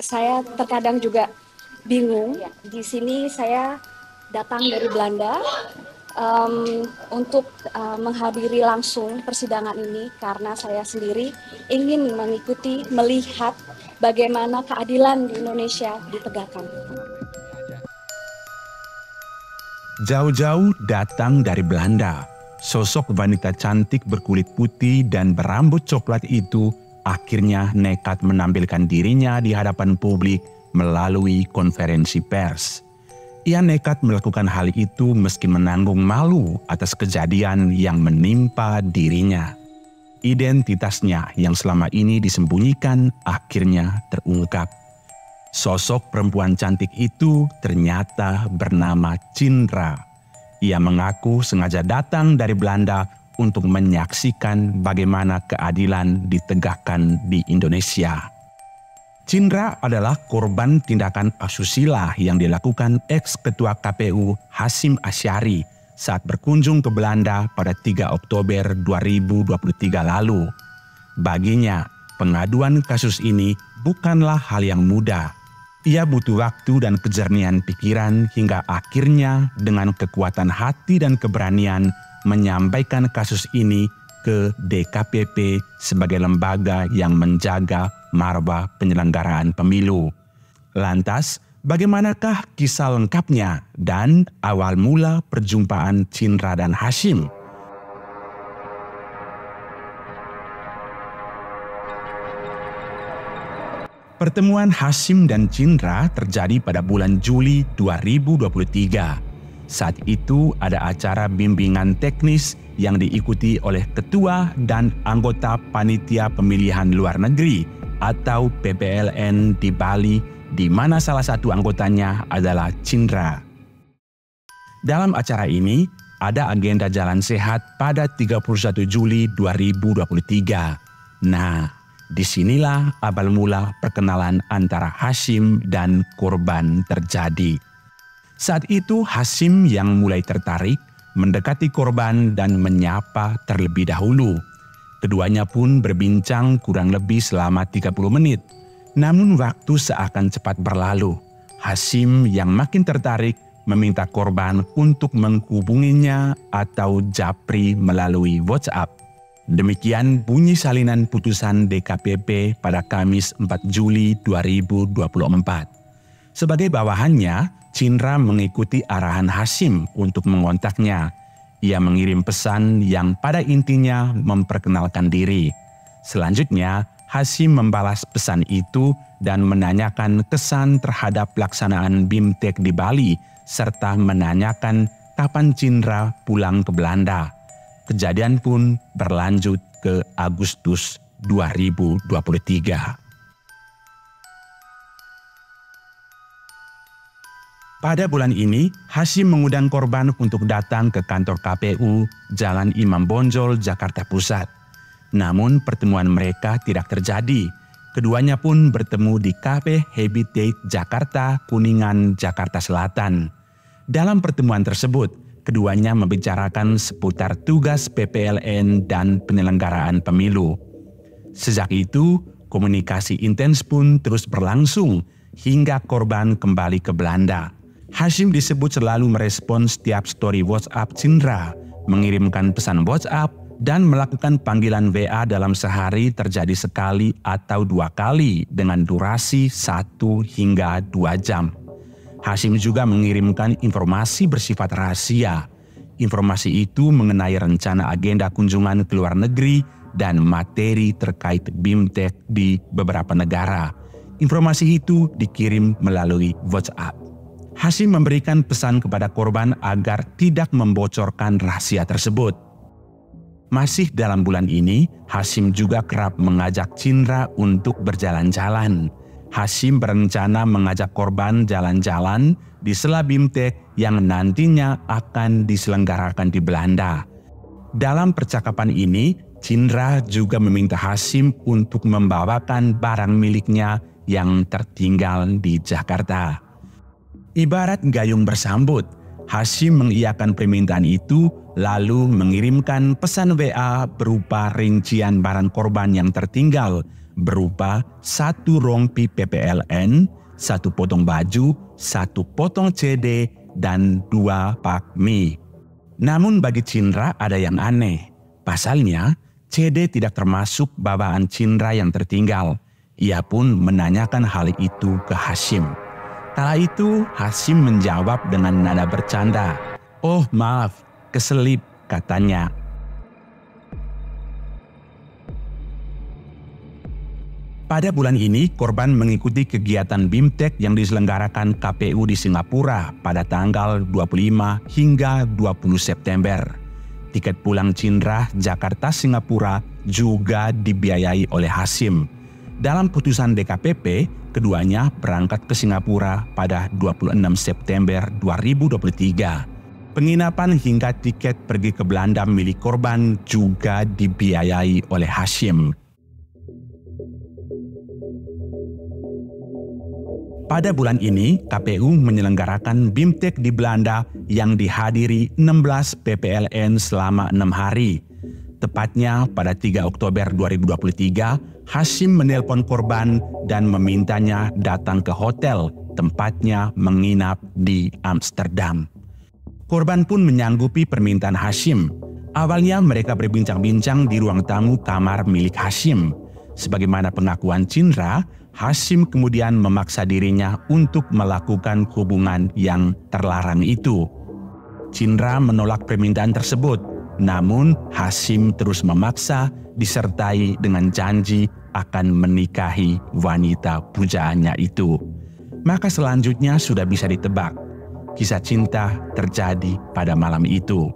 saya terkadang juga bingung. Di sini saya datang dari Belanda untuk menghadiri langsung persidangan ini karena saya sendiri ingin melihat bagaimana keadilan di Indonesia ditegakkan. Jauh-jauh datang dari Belanda, sosok wanita cantik berkulit putih dan berambut coklat itu akhirnya nekat menampilkan dirinya di hadapan publik melalui konferensi pers. Ia nekat melakukan hal itu meski menanggung malu atas kejadian yang menimpa dirinya. Identitasnya yang selama ini disembunyikan akhirnya terungkap. Sosok perempuan cantik itu ternyata bernama Cindra. Ia mengaku sengaja datang dari Belanda untuk menyaksikan bagaimana keadilan ditegakkan di Indonesia. Cindra adalah korban tindakan asusila yang dilakukan ex-ketua KPU Hasyim Asyari saat berkunjung ke Belanda pada 3 Oktober 2023 lalu. Baginya, pengaduan kasus ini bukanlah hal yang mudah. Ia butuh waktu dan kejernihan pikiran hingga akhirnya dengan kekuatan hati dan keberanian menyampaikan kasus ini ke DKPP sebagai lembaga yang menjaga marwah penyelenggaraan pemilu. Lantas, bagaimanakah kisah lengkapnya dan awal mula perjumpaan Cindra dan Hasyim? Pertemuan Hasyim dan Cindra terjadi pada bulan Juli 2023. Saat itu ada acara bimbingan teknis yang diikuti oleh ketua dan anggota Panitia Pemilihan Luar Negeri atau PPLN di Bali, di mana salah satu anggotanya adalah Cindra. Dalam acara ini, ada agenda jalan sehat pada 31 Juli 2023. Nah, disinilah awal mula perkenalan antara Hasyim dan korban terjadi. Saat itu Hasyim yang mulai tertarik mendekati korban dan menyapa terlebih dahulu. Keduanya pun berbincang kurang lebih selama 30 menit. Namun waktu seakan cepat berlalu. Hasyim yang makin tertarik meminta korban untuk menghubunginya atau japri melalui WhatsApp. Demikian bunyi salinan putusan DKPP pada Kamis 4 Juli 2024. Sebagai bawahannya, Cindra mengikuti arahan Hasyim untuk mengontaknya. Ia mengirim pesan yang pada intinya memperkenalkan diri. Selanjutnya, Hasyim membalas pesan itu dan menanyakan kesan terhadap pelaksanaan BIMTEK di Bali, serta menanyakan kapan Cindra pulang ke Belanda. Kejadian pun berlanjut ke Agustus 2023. Pada bulan ini, Hasyim mengundang korban untuk datang ke kantor KPU Jalan Imam Bonjol, Jakarta Pusat. Namun pertemuan mereka tidak terjadi. Keduanya pun bertemu di Cafe Habitat Jakarta, Kuningan, Jakarta Selatan. Dalam pertemuan tersebut, keduanya membicarakan seputar tugas PPLN dan penyelenggaraan pemilu. Sejak itu, komunikasi intens pun terus berlangsung hingga korban kembali ke Belanda. Hasyim disebut selalu merespon setiap story WhatsApp Cindra, mengirimkan pesan WhatsApp, dan melakukan panggilan WA dalam sehari terjadi sekali atau 2 kali dengan durasi 1 hingga 2 jam. Hasyim juga mengirimkan informasi bersifat rahasia. Informasi itu mengenai rencana agenda kunjungan ke luar negeri dan materi terkait BIMTEK di beberapa negara. Informasi itu dikirim melalui WhatsApp. Hasyim memberikan pesan kepada korban agar tidak membocorkan rahasia tersebut. Masih dalam bulan ini, Hasyim juga kerap mengajak Cindra untuk berjalan-jalan. Hasyim berencana mengajak korban jalan-jalan di sela BIMTEK yang nantinya akan diselenggarakan di Belanda. Dalam percakapan ini, Cindra juga meminta Hasyim untuk membawakan barang miliknya yang tertinggal di Jakarta. Ibarat gayung bersambut, Hasyim mengiyakan permintaan itu lalu mengirimkan pesan WA berupa rincian barang korban yang tertinggal berupa 1 rompi PPLN, 1 potong baju, 1 potong CD, dan 2 pak mie. Namun bagi Cindra ada yang aneh. Pasalnya, CD tidak termasuk bawaan Cindra yang tertinggal. Ia pun menanyakan hal itu ke Hasyim. Kala itu Hasyim menjawab dengan nada bercanda. "Oh maaf, keselip," katanya. Pada bulan ini, korban mengikuti kegiatan BIMTEK yang diselenggarakan KPU di Singapura pada tanggal 25 hingga 20 September. Tiket pulang Cindra Jakarta-Singapura juga dibiayai oleh Hasyim. Dalam putusan DKPP, keduanya berangkat ke Singapura pada 26 September 2023. Penginapan hingga tiket pergi ke Belanda milik korban juga dibiayai oleh Hasyim. Pada bulan ini, KPU menyelenggarakan BIMTEK di Belanda yang dihadiri 16 PPLN selama 6 hari. Tepatnya pada 3 Oktober 2023, Hasyim menelpon korban dan memintanya datang ke hotel tempatnya menginap di Amsterdam. Korban pun menyanggupi permintaan Hasyim. Awalnya mereka berbincang-bincang di ruang tamu kamar milik Hasyim. Sebagaimana pengakuan Cindra, Hasyim kemudian memaksa dirinya untuk melakukan hubungan yang terlarang itu. Cindra menolak permintaan tersebut, namun Hasyim terus memaksa disertai dengan janji akan menikahi wanita pujaannya itu. Maka selanjutnya sudah bisa ditebak. Kisah cinta terjadi pada malam itu.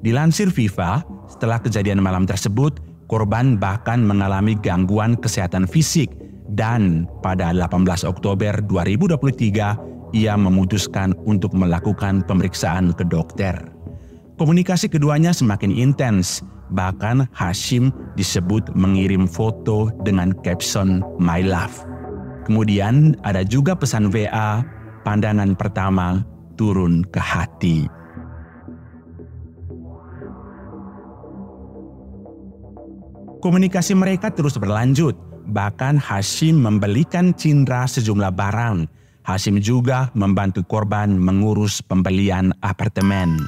Dilansir FIFA, setelah kejadian malam tersebut, korban bahkan mengalami gangguan kesehatan fisik dan pada 18 Oktober 2023 ia memutuskan untuk melakukan pemeriksaan ke dokter. Komunikasi keduanya semakin intens, bahkan Hasyim disebut mengirim foto dengan caption "My Love". Kemudian ada juga pesan WA, "Pandangan pertama turun ke hati". Komunikasi mereka terus berlanjut. Bahkan Hasyim membelikan Cindra sejumlah barang. Hasyim juga membantu korban mengurus pembelian apartemen.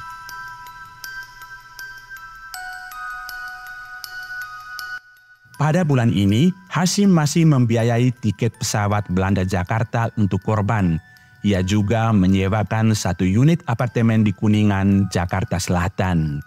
Pada bulan ini, Hasyim masih membiayai tiket pesawat Belanda-Jakarta untuk korban. Ia juga menyewakan 1 unit apartemen di Kuningan, Jakarta Selatan.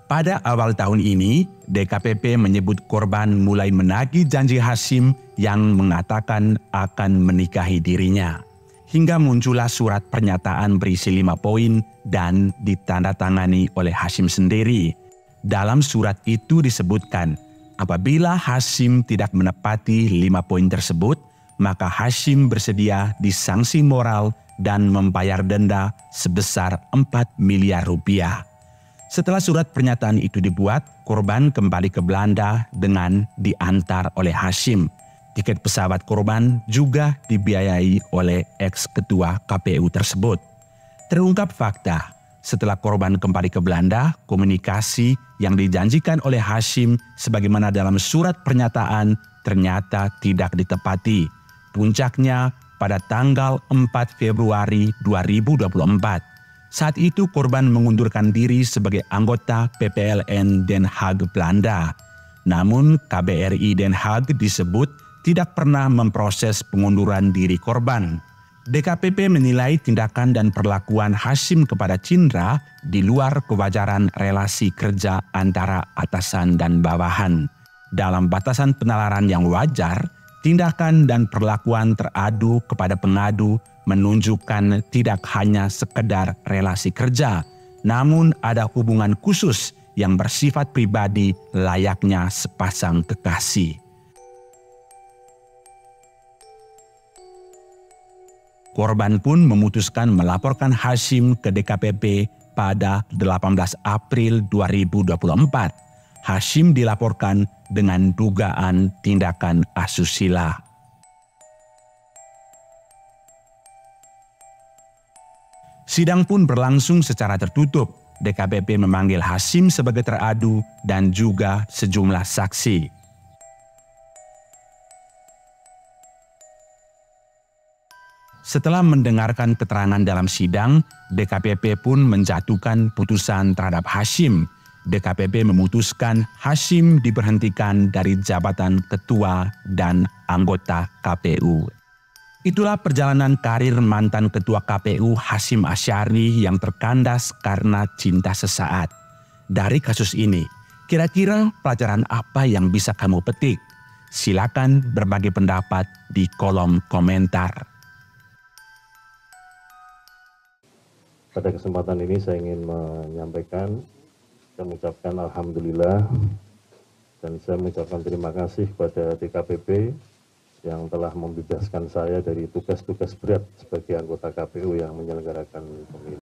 Pada awal tahun ini, DKPP menyebut korban mulai menagih janji Hasyim yang mengatakan akan menikahi dirinya. Hingga muncullah surat pernyataan berisi 5 poin dan ditandatangani oleh Hasyim sendiri. Dalam surat itu disebutkan, apabila Hasyim tidak menepati 5 poin tersebut, maka Hasyim bersedia disanksi moral dan membayar denda sebesar 4 miliar rupiah. Setelah surat pernyataan itu dibuat, korban kembali ke Belanda dengan diantar oleh Hasyim. Tiket pesawat korban juga dibiayai oleh ex-ketua KPU tersebut. Terungkap fakta, setelah korban kembali ke Belanda, komunikasi yang dijanjikan oleh Hasyim sebagaimana dalam surat pernyataan ternyata tidak ditepati. Puncaknya pada tanggal 4 Februari 2024. Saat itu korban mengundurkan diri sebagai anggota PPLN Den Haag Belanda. Namun KBRI Den Haag disebut tidak pernah memproses pengunduran diri korban. DKPP menilai tindakan dan perlakuan Hasyim kepada Cindra di luar kewajaran relasi kerja antara atasan dan bawahan. Dalam batasan penalaran yang wajar, tindakan dan perlakuan teradu kepada pengadu menunjukkan tidak hanya sekedar relasi kerja, namun ada hubungan khusus yang bersifat pribadi layaknya sepasang kekasih. Korban pun memutuskan melaporkan Hasyim ke DKPP pada 18 April 2024. Hasyim dilaporkan dengan dugaan tindakan asusila. Sidang pun berlangsung secara tertutup. DKPP memanggil Hasyim sebagai teradu dan juga sejumlah saksi. Setelah mendengarkan keterangan dalam sidang, DKPP pun menjatuhkan putusan terhadap Hasyim. DKPP memutuskan Hasyim diberhentikan dari jabatan ketua dan anggota KPU. Itulah perjalanan karir mantan ketua KPU Hasyim Asyari yang terkandas karena cinta sesaat. Dari kasus ini, kira-kira pelajaran apa yang bisa kamu petik? Silakan berbagi pendapat di kolom komentar. Pada kesempatan ini saya ingin menyampaikan, saya mengucapkan Alhamdulillah dan saya mengucapkan terima kasih kepada DKPP yang telah membebaskan saya dari tugas-tugas berat sebagai anggota KPU yang menyelenggarakan pemilu.